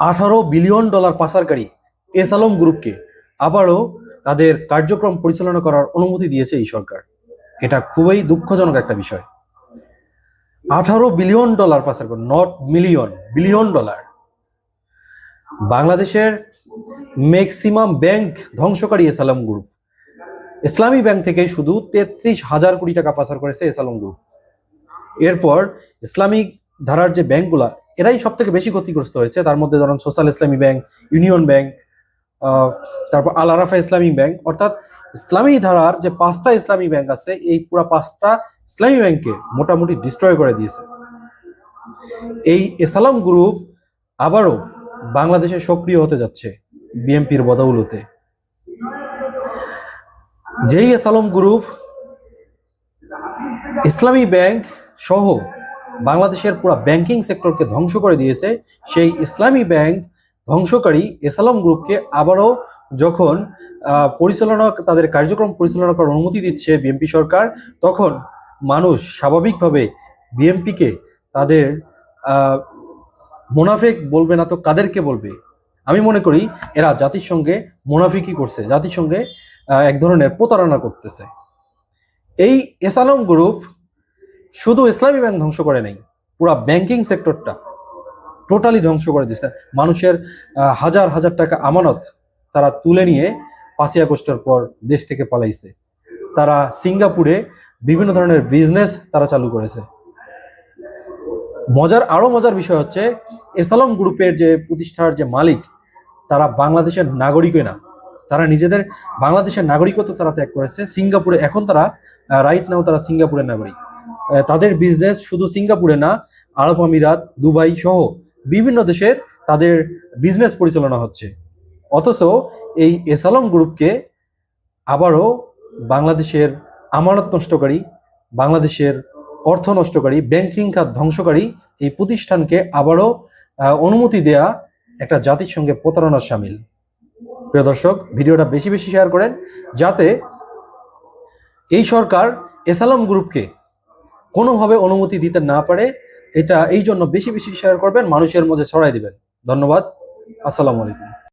$18 billion পাচারকারী S Alam গ্রুপকে আবারও তাদের কার্যক্রম পরিচালনা করার অনুমতি দিয়েছে এই সরকার। এটা খুবই দুঃখজনক একটা বিষয়। $18 বিলিয়ন পাচার করে, নট মিলিয়ন, বিলিয়ন ডলার। বাংলাদেশের ম্যাক্সিমাম ব্যাংক ধ্বংসকারী S Alam group. Islami bank থেকে শুধু 33,000 কোটি টাকা পাচার করেছে এস আলম গ্রুপ। এরপর ইসলামিক ধারার যে ব্যাংকগুলা, এরাই সব থেকে বেশি ক্ষতিগ্রস্ত হয়েছে। তার মধ্যে ধরুন সোশ্যাল ইসলামী ব্যাংক, ইউনিয়ন ব্যাংক, তারপর আল আরাফা ইসলামী ব্যাংক, অর্থাৎ ইসলামী ধারার যে 5টা ইসলামী ব্যাংক আছে, এই পুরো 5টা ইসলামী ব্যাংককে মোটামুটি ডিস্ট্রয় করে দিয়েছে। এই এস আলম গ্রুপ আবারও বাংলাদেশে সক্রিয় হতে যাচ্ছে বিএনপির বদৌলতে। যেই S Alam group Islami bank সহ বাংলাদেশের পুরো ব্যাংকিং সেক্টরকে ধ্বংস করে দিয়েছে, সেই ইসলামী ব্যাংক ধ্বংসকারী এস আলম গ্রুপকে আবারও যখন তাদের কার্যক্রম পরিচালনা করার অনুমতি দিচ্ছে বিএনপি সরকার, তখন মানুষ স্বাভাবিকভাবে বিএনপিকে তাদের মুনাফিক বলবে না তো কাদেরকে বলবে? আমি মনে করি এরা জাতিসংঘে মুনাফিকই করছে, জাতিসংঘে এক ধরনের প্রতারণা করতেছে। এই এস আলম গ্রুপ শুধু ইসলামী ব্যাংক ধ্বংস করে নাই, পুরো ব্যাংকিং সেক্টরটা টোটালি ধ্বংস করে দিচ্ছে। মানুষের হাজার হাজার টাকা আমানত তারা তুলে নিয়ে 5ই আগস্টের পর দেশ থেকে পালাইছে। তারা সিঙ্গাপুরে বিভিন্ন ধরনের বিজনেস তারা চালু করেছে। আরো মজার বিষয় হচ্ছে, এস আলম গ্রুপের যে প্রতিষ্ঠার যে মালিক, তারা বাংলাদেশের নাগরিকই না, তারা নিজেদের বাংলাদেশের নাগরিকত্ব তারা ত্যাগ করেছে। সিঙ্গাপুরে এখন তারা রাইট নাও তারা সিঙ্গাপুরের নাগরিক। তাদের বিজনেস শুধু সিঙ্গাপুরে না, আরব আমিরাত, দুবাই সহ বিভিন্ন দেশের তাদের বিজনেস পরিচালনা হচ্ছে। অথচ এই এস আলম গ্রুপকে আবারও বাংলাদেশের আমানত নষ্টকারী, বাংলাদেশের অর্থ নষ্টকারী, ব্যাংকিং খাত ধ্বংসকারী এই প্রতিষ্ঠানকে আবারও অনুমতি দেয়া একটা জাতিসংঘে প্রতারণার শামিল। প্রিয় দর্শক, ভিডিওটা বেশি বেশি শেয়ার করেন, যাতে এই সরকার এস আলম গ্রুপকে কোনোভাবে অনুমতি দিতে না পারে। এই জন্য বেশি বেশি শেয়ার করবেন, মানুষের মাঝে ছড়াই দিবেন। ধন্যবাদ। আসসালামু আলাইকুম।